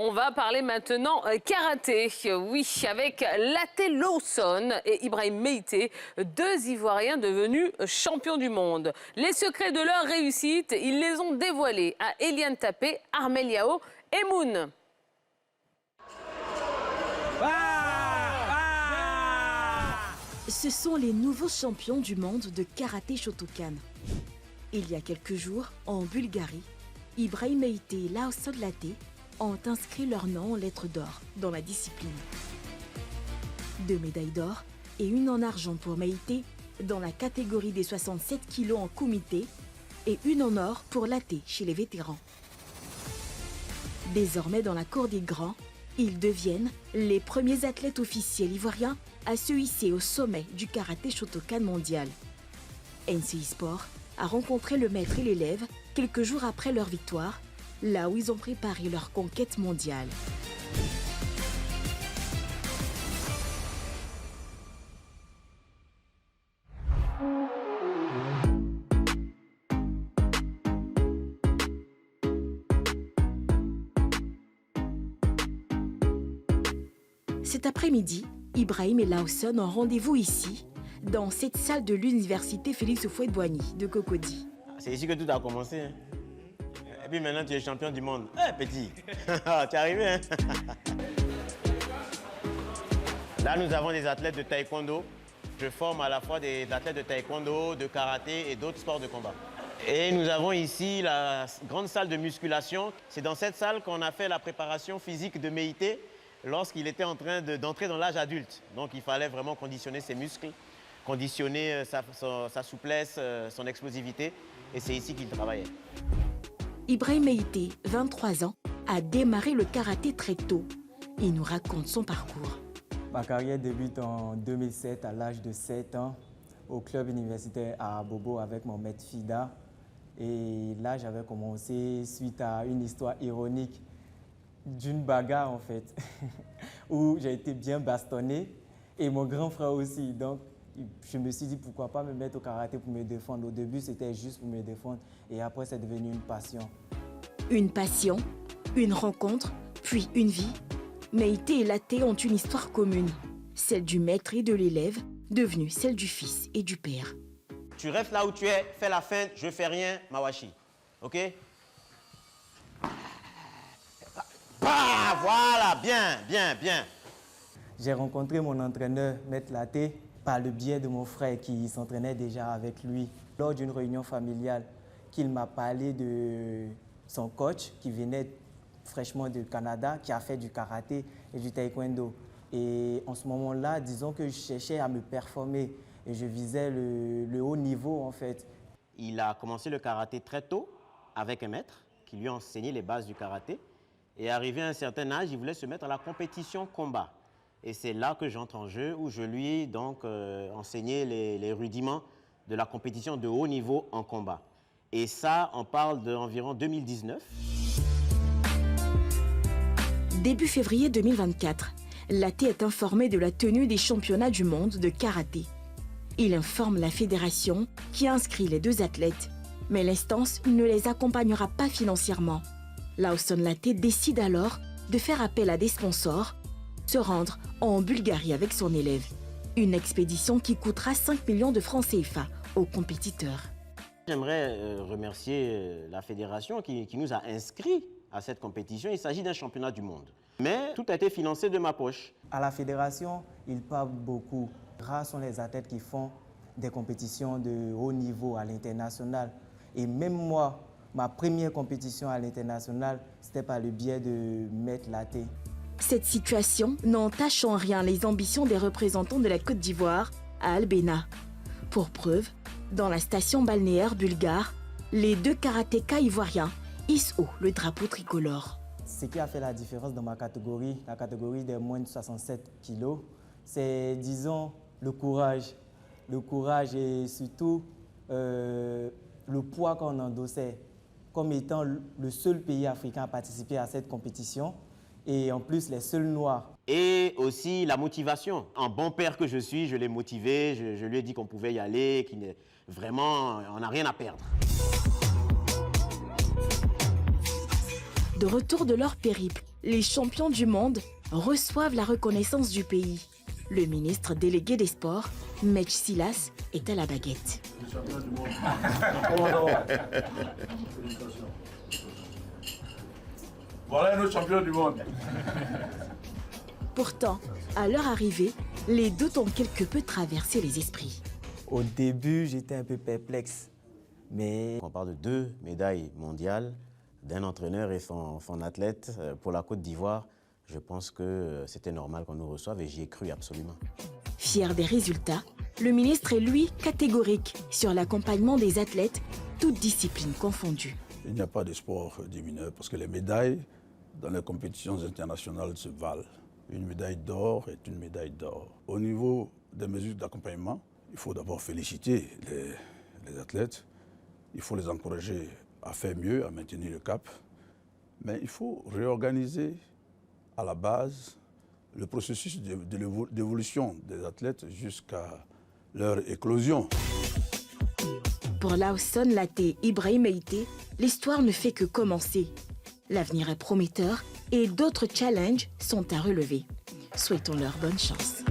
On va parler maintenant karaté. Oui, avec Latte Lawson et Ibrahim Meïté, deux Ivoiriens devenus champions du monde. Les secrets de leur réussite, ils les ont dévoilés à Eliane Tapé, Armel Yao et Moon. Ce sont les nouveaux champions du monde de karaté Shotokan. Il y a quelques jours, en Bulgarie, Ibrahim Meïté et Lawson Latte ont inscrit leur nom en lettres d'or dans la discipline. 2 médailles d'or et une en argent pour Meïté dans la catégorie des 67 kilos en kumité et une en or pour Latte chez les vétérans. Désormais dans la cour des grands, ils deviennent les premiers athlètes officiels ivoiriens à se hisser au sommet du karaté Shotokan mondial. NCI Sport a rencontré le maître et l'élève quelques jours après leur victoire, là où ils ont préparé leur conquête mondiale. Cet après-midi, Ibrahim et Lawson ont rendez-vous ici, dans cette salle de l'université Félix Houphouët-Boigny de Cocody. C'est ici que tout a commencé. Hein. Et puis maintenant, tu es champion du monde. Eh, petit, tu es arrivé. Hein. Là, nous avons des athlètes de taekwondo. Je forme à la fois des athlètes de taekwondo, de karaté et d'autres sports de combat. Et nous avons ici la grande salle de musculation. C'est dans cette salle qu'on a fait la préparation physique de Meïté lorsqu'il était en train d'entrer dans l'âge adulte. Donc, il fallait vraiment conditionner ses muscles, conditionner sa souplesse, son explosivité. Et c'est ici qu'il travaillait. Ibrahim Meïté, 23 ans, a démarré le karaté très tôt. Il nous raconte son parcours. Ma carrière débute en 2007 à l'âge de 7 ans au club universitaire à Bobo avec mon maître Fida. Et là, j'avais commencé suite à une histoire ironique d'une bagarre en fait, où j'ai été bien bastonné et mon grand frère aussi. Donc, je me suis dit pourquoi pas me mettre au karaté pour me défendre. Au début, c'était juste pour me défendre et après, c'est devenu une passion. Une passion, une rencontre, puis une vie. Meïté et Latte ont une histoire commune, celle du maître et de l'élève, devenue celle du fils et du père. Tu restes là où tu es, fais la feinte, je fais rien, Mawashi. OK? Bah, voilà, bien, bien, bien. J'ai rencontré mon entraîneur, Maître Latte, par le biais de mon frère qui s'entraînait déjà avec lui. Lors d'une réunion familiale, qu'il m'a parlé de son coach qui venait fraîchement du Canada, qui a fait du karaté et du taekwondo. Et en ce moment-là, disons que je cherchais à me performer et je visais le haut niveau en fait. Il a commencé le karaté très tôt avec un maître qui lui a enseigné les bases du karaté. Et arrivé à un certain âge, il voulait se mettre à la compétition combat. Et c'est là que j'entre en jeu, où je lui ai donc enseigné les rudiments de la compétition de haut niveau en combat. Et ça, on parle d'environ 2019. Début février 2024, Latte est informé de la tenue des championnats du monde de karaté. Il informe la fédération qui inscrit les deux athlètes, mais l'instance ne les accompagnera pas financièrement. Lawson Latte décide alors de faire appel à des sponsors, se rendre en Bulgarie avec son élève. Une expédition qui coûtera 5 millions de francs CFA aux compétiteurs. J'aimerais remercier la fédération qui nous a inscrits à cette compétition. Il s'agit d'un championnat du monde. Mais tout a été financé de ma poche. À la fédération, ils parlent beaucoup. Rares sont les athlètes qui font des compétitions de haut niveau à l'international. Et même moi, ma première compétition à l'international, c'était par le biais de Maître Latte. Cette situation n'entache en rien les ambitions des représentants de la Côte d'Ivoire à Albena. Pour preuve, dans la station balnéaire bulgare, les deux karatékas ivoiriens hissent haut le drapeau tricolore. Ce qui a fait la différence dans ma catégorie, la catégorie des moins de 67 kilos, c'est, disons, le courage. Le courage et surtout le poids qu'on endossait. Comme étant le seul pays africain à participer à cette compétition et en plus les seuls noirs. Et aussi la motivation. En bon père que je suis, je l'ai motivé, je lui ai dit qu'on pouvait y aller, vraiment, on n'a rien à perdre. De retour de leur périple, les champions du monde reçoivent la reconnaissance du pays. Le ministre délégué des Sports, Mech Silas, est à la baguette. Voilà nos champions du monde. Pourtant, à leur arrivée, les doutes ont quelque peu traversé les esprits. Au début, j'étais un peu perplexe, mais On parle de 2 médailles mondiales, d'un entraîneur et son athlète pour la Côte d'Ivoire. Je pense que c'était normal qu'on nous reçoive et j'y ai cru absolument. Fier des résultats, le ministre est lui catégorique sur l'accompagnement des athlètes, toutes disciplines confondues. Il n'y a pas de sport des mineurs parce que les médailles dans les compétitions internationales se valent. Une médaille d'or est une médaille d'or. Au niveau des mesures d'accompagnement, il faut d'abord féliciter les athlètes. Il faut les encourager à faire mieux, à maintenir le cap. Mais il faut réorganiser à la base le processus d'évolution des athlètes jusqu'à leur éclosion. Pour Lawson Laté Ibrahim Meïté, l'histoire ne fait que commencer. L'avenir est prometteur et d'autres challenges sont à relever. Souhaitons leur bonne chance.